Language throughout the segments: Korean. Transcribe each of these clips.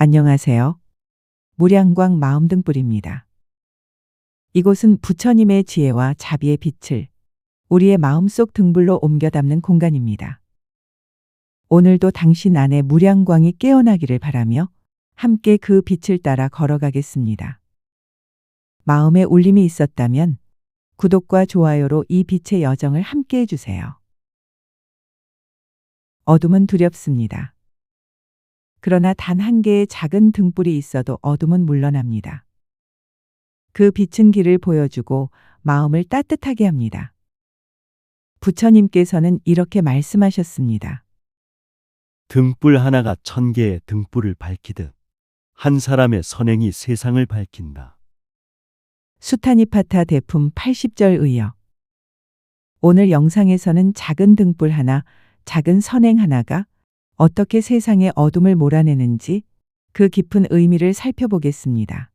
안녕하세요. 무량광 마음등불입니다. 이곳은 부처님의 지혜와 자비의 빛을 우리의 마음속 등불로 옮겨 담는 공간입니다. 오늘도 당신 안에 무량광이 깨어나기를 바라며 함께 그 빛을 따라 걸어가겠습니다. 마음에 울림이 있었다면 구독과 좋아요로 이 빛의 여정을 함께 해주세요. 어둠은 두렵습니다. 그러나 단 한 개의 작은 등불이 있어도 어둠은 물러납니다. 그 빛은 길을 보여주고 마음을 따뜻하게 합니다. 부처님께서는 이렇게 말씀하셨습니다. 등불 하나가 1000개의 등불을 밝히듯 한 사람의 선행이 세상을 밝힌다. 수타니파타 대품 80절 의역. 오늘 영상에서는 작은 등불 하나, 작은 선행 하나가 어떻게 세상의 어둠을 몰아내는지 그 깊은 의미를 살펴보겠습니다.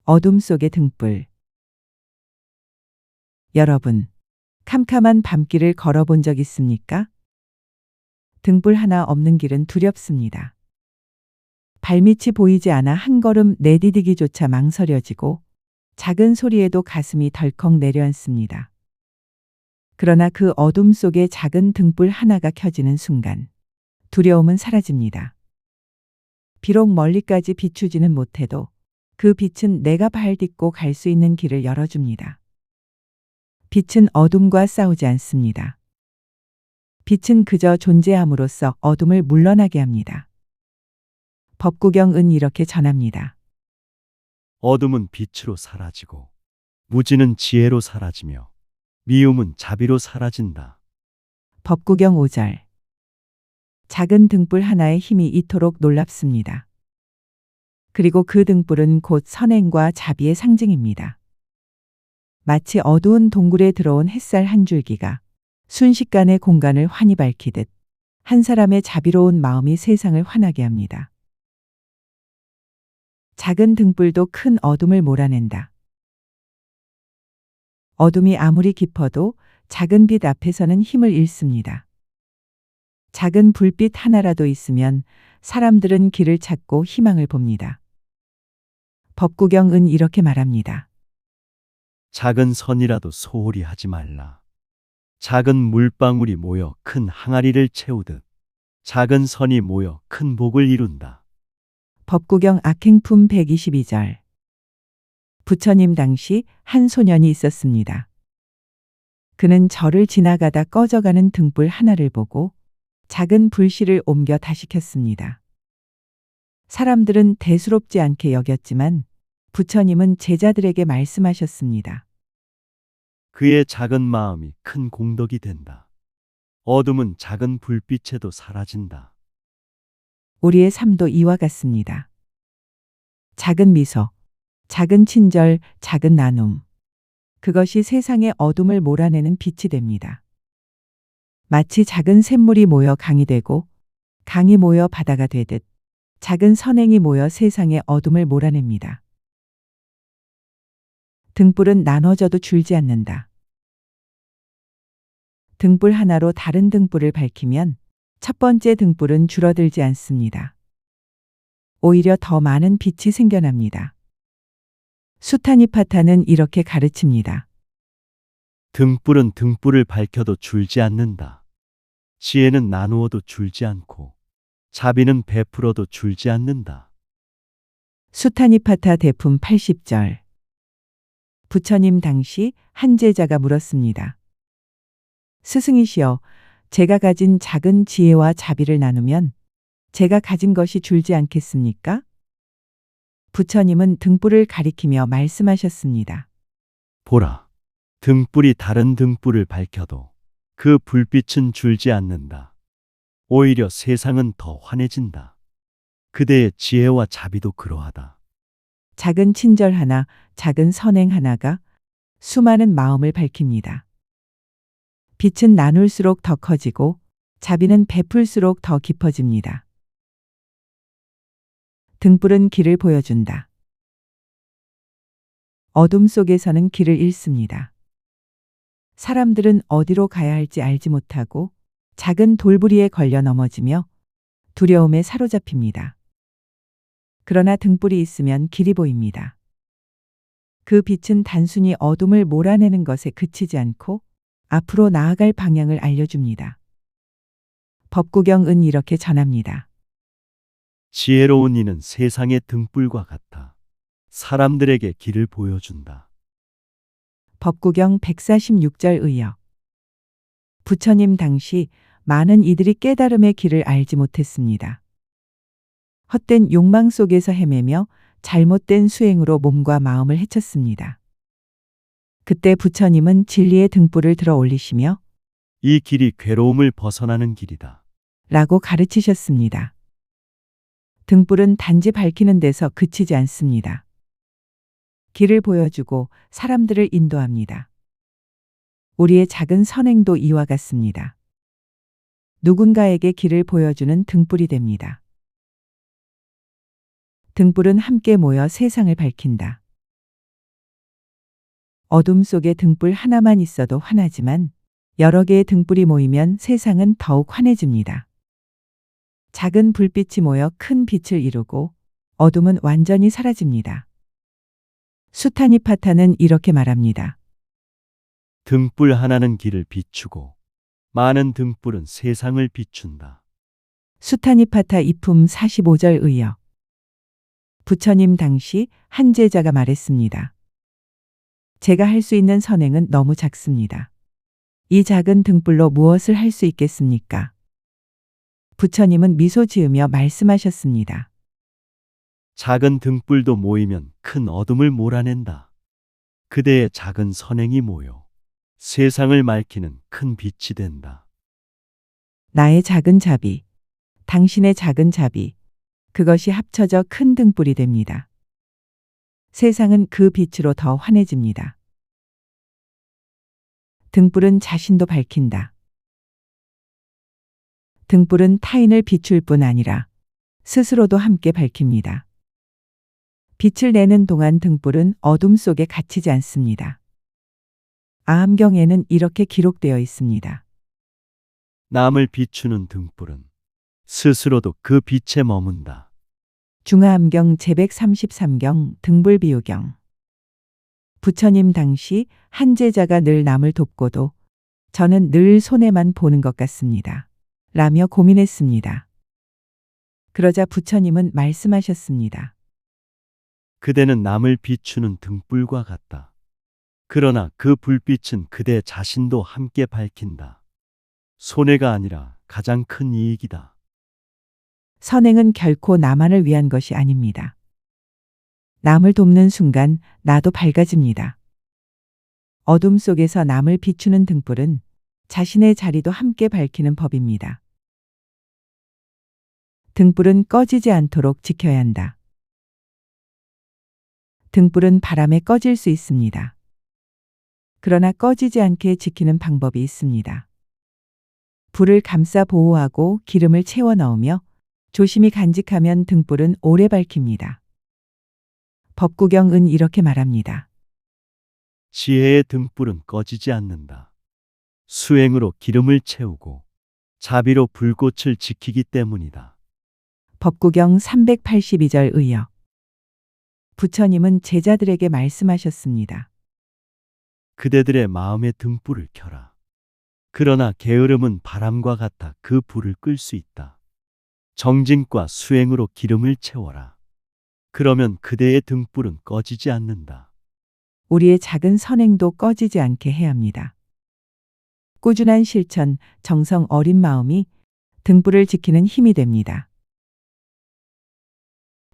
어둠 속의 등불. 여러분, 캄캄한 밤길을 걸어본 적 있습니까? 등불 하나 없는 길은 두렵습니다. 발밑이 보이지 않아 한 걸음 내디디기조차 망설여지고 작은 소리에도 가슴이 덜컥 내려앉습니다. 그러나 그 어둠 속에 작은 등불 하나가 켜지는 순간 두려움은 사라집니다. 비록 멀리까지 비추지는 못해도 그 빛은 내가 발 딛고 갈 수 있는 길을 열어줍니다. 빛은 어둠과 싸우지 않습니다. 빛은 그저 존재함으로써 어둠을 물러나게 합니다. 법구경은 이렇게 전합니다. 어둠은 빛으로 사라지고 무지는 지혜로 사라지며 미움은 자비로 사라진다. 법구경 5절. 작은 등불 하나의 힘이 이토록 놀랍습니다. 그리고 그 등불은 곧 선행과 자비의 상징입니다. 마치 어두운 동굴에 들어온 햇살 한 줄기가 순식간에 공간을 환히 밝히듯 한 사람의 자비로운 마음이 세상을 환하게 합니다. 작은 등불도 큰 어둠을 몰아낸다. 어둠이 아무리 깊어도 작은 빛 앞에서는 힘을 잃습니다. 작은 불빛 하나라도 있으면 사람들은 길을 찾고 희망을 봅니다. 법구경은 이렇게 말합니다. 작은 선이라도 소홀히 하지 말라. 작은 물방울이 모여 큰 항아리를 채우듯 작은 선이 모여 큰 복을 이룬다. 법구경 악행품 122절. 부처님 당시 한 소년이 있었습니다. 그는 절을 지나가다 꺼져가는 등불 하나를 보고 작은 불씨를 옮겨 다시 켰습니다. 사람들은 대수롭지 않게 여겼지만 부처님은 제자들에게 말씀하셨습니다. 그의 작은 마음이 큰 공덕이 된다. 어둠은 작은 불빛에도 사라진다. 우리의 삶도 이와 같습니다. 작은 미소, 작은 친절, 작은 나눔. 그것이 세상의 어둠을 몰아내는 빛이 됩니다. 마치 작은 샘물이 모여 강이 되고 강이 모여 바다가 되듯 작은 선행이 모여 세상의 어둠을 몰아냅니다. 등불은 나눠져도 줄지 않는다. 등불 하나로 다른 등불을 밝히면 첫 번째 등불은 줄어들지 않습니다. 오히려 더 많은 빛이 생겨납니다. 수타니파타는 이렇게 가르칩니다. 등불은 등불을 밝혀도 줄지 않는다. 지혜는 나누어도 줄지 않고 자비는 베풀어도 줄지 않는다. 수타니파타 대품 80절. 부처님 당시 한 제자가 물었습니다. 스승이시여, 제가 가진 작은 지혜와 자비를 나누면 제가 가진 것이 줄지 않겠습니까? 부처님은 등불을 가리키며 말씀하셨습니다. 보라, 등불이 다른 등불을 밝혀도 그 불빛은 줄지 않는다. 오히려 세상은 더 환해진다. 그대의 지혜와 자비도 그러하다. 작은 친절 하나, 작은 선행 하나가 수많은 마음을 밝힙니다. 빛은 나눌수록 더 커지고 자비는 베풀수록 더 깊어집니다. 등불은 길을 보여준다. 어둠 속에서는 길을 잃습니다. 사람들은 어디로 가야 할지 알지 못하고 작은 돌부리에 걸려 넘어지며 두려움에 사로잡힙니다. 그러나 등불이 있으면 길이 보입니다. 그 빛은 단순히 어둠을 몰아내는 것에 그치지 않고 앞으로 나아갈 방향을 알려줍니다. 법구경은 이렇게 전합니다. 지혜로운 이는 세상의 등불과 같아 사람들에게 길을 보여준다. 법구경 146절 의역. 부처님 당시 많은 이들이 깨달음의 길을 알지 못했습니다. 헛된 욕망 속에서 헤매며 잘못된 수행으로 몸과 마음을 해쳤습니다. 그때 부처님은 진리의 등불을 들어 올리시며 이 길이 괴로움을 벗어나는 길이다. 라고 가르치셨습니다. 등불은 단지 밝히는 데서 그치지 않습니다. 길을 보여주고 사람들을 인도합니다. 우리의 작은 선행도 이와 같습니다. 누군가에게 길을 보여주는 등불이 됩니다. 등불은 함께 모여 세상을 밝힌다. 어둠 속에 등불 하나만 있어도 환하지만 여러 개의 등불이 모이면 세상은 더욱 환해집니다. 작은 불빛이 모여 큰 빛을 이루고 어둠은 완전히 사라집니다. 수타니파타는 이렇게 말합니다. 등불 하나는 길을 비추고 많은 등불은 세상을 비춘다. 수타니파타 이품 45절 의역. 부처님 당시 한 제자가 말했습니다. 제가 할 수 있는 선행은 너무 작습니다. 이 작은 등불로 무엇을 할 수 있겠습니까? 부처님은 미소 지으며 말씀하셨습니다. 작은 등불도 모이면 큰 어둠을 몰아낸다. 그대의 작은 선행이 모여 세상을 밝히는 큰 빛이 된다. 나의 작은 자비, 당신의 작은 자비, 그것이 합쳐져 큰 등불이 됩니다. 세상은 그 빛으로 더 환해집니다. 등불은 자신도 밝힌다. 등불은 타인을 비출 뿐 아니라 스스로도 함께 밝힙니다. 빛을 내는 동안 등불은 어둠 속에 갇히지 않습니다. 아함경에는 이렇게 기록되어 있습니다. 남을 비추는 등불은 스스로도 그 빛에 머문다. 중아함경 제133경 등불비유경. 부처님 당시 한 제자가 늘 남을 돕고도 저는 늘 손해만 보는 것 같습니다. 라며 고민했습니다. 그러자 부처님은 말씀하셨습니다. 그대는 남을 비추는 등불과 같다. 그러나 그 불빛은 그대 자신도 함께 밝힌다. 손해가 아니라 가장 큰 이익이다. 선행은 결코 나만을 위한 것이 아닙니다. 남을 돕는 순간 나도 밝아집니다. 어둠 속에서 남을 비추는 등불은 자신의 자리도 함께 밝히는 법입니다. 등불은 꺼지지 않도록 지켜야 한다. 등불은 바람에 꺼질 수 있습니다. 그러나 꺼지지 않게 지키는 방법이 있습니다. 불을 감싸 보호하고 기름을 채워 넣으며 조심히 간직하면 등불은 오래 밝힙니다. 법구경은 이렇게 말합니다. 지혜의 등불은 꺼지지 않는다. 수행으로 기름을 채우고 자비로 불꽃을 지키기 때문이다. 법구경 382절 의역. 부처님은 제자들에게 말씀하셨습니다. 그대들의 마음의 등불을 켜라. 그러나 게으름은 바람과 같아 그 불을 끌 수 있다. 정진과 수행으로 기름을 채워라. 그러면 그대의 등불은 꺼지지 않는다. 우리의 작은 선행도 꺼지지 않게 해야 합니다. 꾸준한 실천, 정성 어린 마음이 등불을 지키는 힘이 됩니다.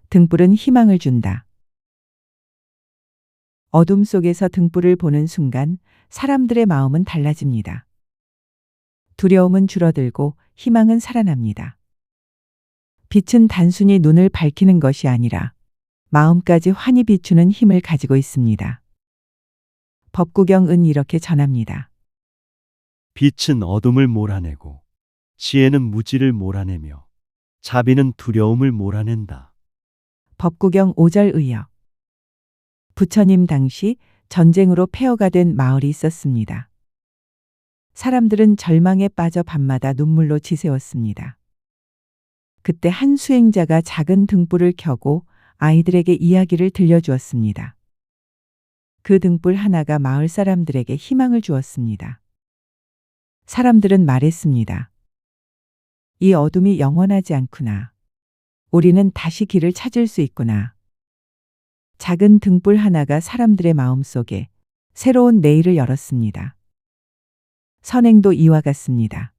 등불은 희망을 준다. 어둠 속에서 등불을 보는 순간 사람들의 마음은 달라집니다. 두려움은 줄어들고 희망은 살아납니다. 빛은 단순히 눈을 밝히는 것이 아니라 마음까지 환히 비추는 힘을 가지고 있습니다. 법구경은 이렇게 전합니다. 빛은 어둠을 몰아내고 지혜는 무지를 몰아내며 자비는 두려움을 몰아낸다. 법구경 5절 의역. 부처님 당시 전쟁으로 폐허가 된 마을이 있었습니다. 사람들은 절망에 빠져 밤마다 눈물로 지새웠습니다. 그때 한 수행자가 작은 등불을 켜고 아이들에게 이야기를 들려주었습니다. 그 등불 하나가 마을 사람들에게 희망을 주었습니다. 사람들은 말했습니다. 이 어둠이 영원하지 않구나. 우리는 다시 길을 찾을 수 있구나. 작은 등불 하나가 사람들의 마음속에 새로운 내일을 열었습니다. 선행도 이와 같습니다.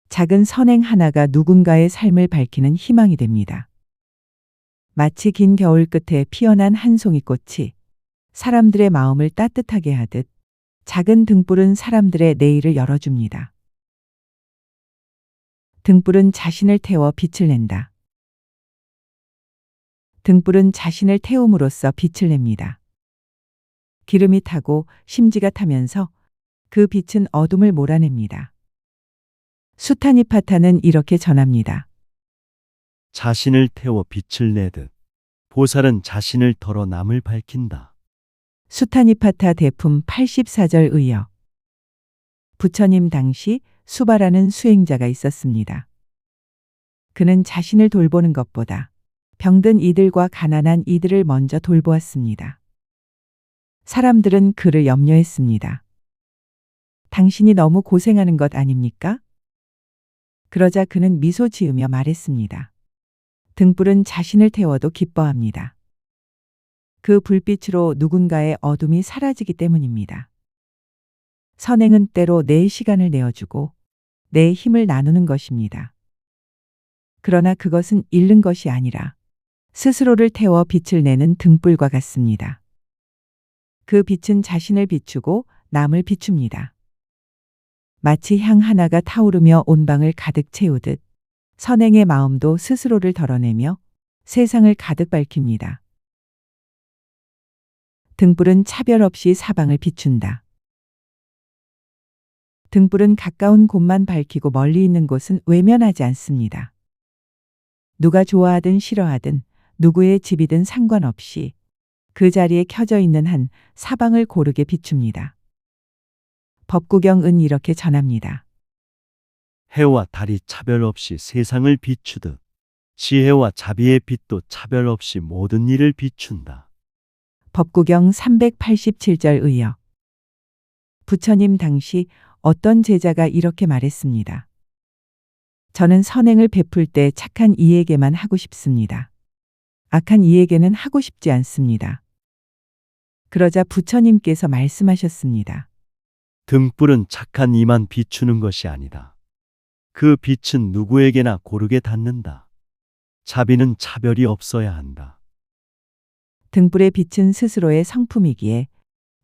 작은 선행 하나가 누군가의 삶을 밝히는 희망이 됩니다. 마치 긴 겨울 끝에 피어난 한 송이 꽃이 사람들의 마음을 따뜻하게 하듯 작은 등불은 사람들의 내일을 열어줍니다. 등불은 자신을 태워 빛을 낸다. 등불은 자신을 태움으로써 빛을 냅니다. 기름이 타고 심지가 타면서 그 빛은 어둠을 몰아냅니다. 수타니파타는 이렇게 전합니다. 자신을 태워 빛을 내듯 보살은 자신을 덜어 남을 밝힌다. 수타니파타 대품 84절 의역. 부처님 당시 수바라는 수행자가 있었습니다. 그는 자신을 돌보는 것보다 병든 이들과 가난한 이들을 먼저 돌보았습니다. 사람들은 그를 염려했습니다. 당신이 너무 고생하는 것 아닙니까? 그러자 그는 미소 지으며 말했습니다. 등불은 자신을 태워도 기뻐합니다. 그 불빛으로 누군가의 어둠이 사라지기 때문입니다. 선행은 때로 내 시간을 내어주고 내 힘을 나누는 것입니다. 그러나 그것은 잃는 것이 아니라 스스로를 태워 빛을 내는 등불과 같습니다. 그 빛은 자신을 비추고 남을 비춥니다. 마치 향 하나가 타오르며 온 방을 가득 채우듯 선행의 마음도 스스로를 덜어내며 세상을 가득 밝힙니다. 등불은 차별 없이 사방을 비춘다. 등불은 가까운 곳만 밝히고 멀리 있는 곳은 외면하지 않습니다. 누가 좋아하든 싫어하든 누구의 집이든 상관없이 그 자리에 켜져 있는 한 사방을 고르게 비춥니다. 법구경은 이렇게 전합니다. 해와 달이 차별 없이 세상을 비추듯 지혜와 자비의 빛도 차별 없이 모든 일을 비춘다. 법구경 387절 의역. 부처님 당시 어떤 제자가 이렇게 말했습니다. 저는 선행을 베풀 때 착한 이에게만 하고 싶습니다. 악한 이에게는 하고 싶지 않습니다. 그러자 부처님께서 말씀하셨습니다. 등불은 착한 이만 비추는 것이 아니다. 그 빛은 누구에게나 고르게 닿는다. 자비는 차별이 없어야 한다. 등불의 빛은 스스로의 성품이기에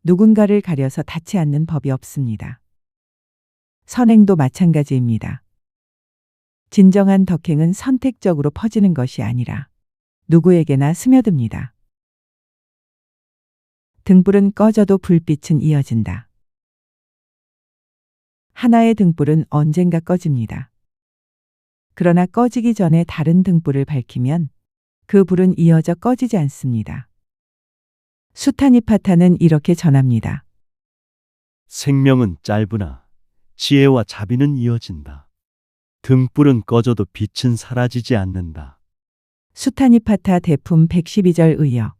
누군가를 가려서 닿지 않는 법이 없습니다. 선행도 마찬가지입니다. 진정한 덕행은 선택적으로 퍼지는 것이 아니라 누구에게나 스며듭니다. 등불은 꺼져도 불빛은 이어진다. 하나의 등불은 언젠가 꺼집니다. 그러나 꺼지기 전에 다른 등불을 밝히면 그 불은 이어져 꺼지지 않습니다. 수타니파타는 이렇게 전합니다. 생명은 짧으나 지혜와 자비는 이어진다. 등불은 꺼져도 빛은 사라지지 않는다. 수타니파타 대품 112절 의역.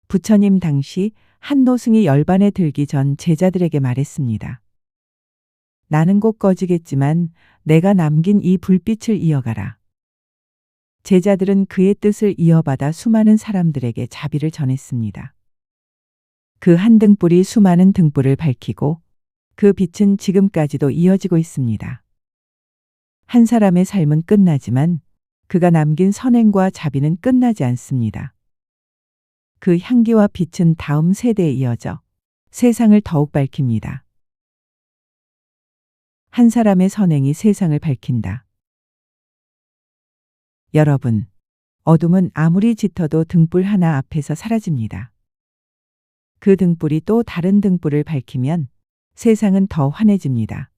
부처님 당시 한 노승이 열반에 들기 전 제자들에게 말했습니다. 나는 곧 꺼지겠지만 내가 남긴 이 불빛을 이어가라. 제자들은 그의 뜻을 이어받아 수많은 사람들에게 자비를 전했습니다. 그 한 등불이 수많은 등불을 밝히고 그 빛은 지금까지도 이어지고 있습니다. 한 사람의 삶은 끝나지만 그가 남긴 선행과 자비는 끝나지 않습니다. 그 향기와 빛은 다음 세대에 이어져 세상을 더욱 밝힙니다. 한 사람의 선행이 세상을 밝힌다. 여러분, 어둠은 아무리 짙어도 등불 하나 앞에서 사라집니다. 그 등불이 또 다른 등불을 밝히면 세상은 더 환해집니다.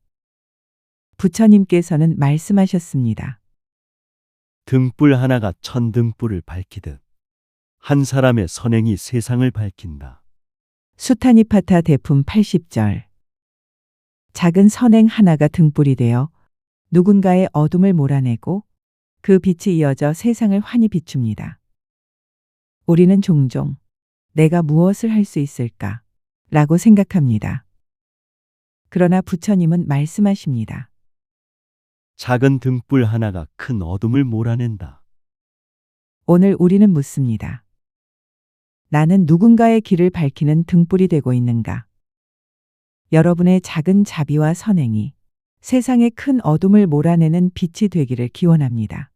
부처님께서는 말씀하셨습니다. 등불 하나가 천 등불을 밝히듯 한 사람의 선행이 세상을 밝힌다. 수타니파타 대품 80절. 작은 선행 하나가 등불이 되어 누군가의 어둠을 몰아내고 그 빛이 이어져 세상을 환히 비춥니다. 우리는 종종 내가 무엇을 할 수 있을까? 라고 생각합니다. 그러나 부처님은 말씀하십니다. 작은 등불 하나가 큰 어둠을 몰아낸다. 오늘 우리는 묻습니다. 나는 누군가의 길을 밝히는 등불이 되고 있는가? 여러분의 작은 자비와 선행이 세상의 큰 어둠을 몰아내는 빛이 되기를 기원합니다.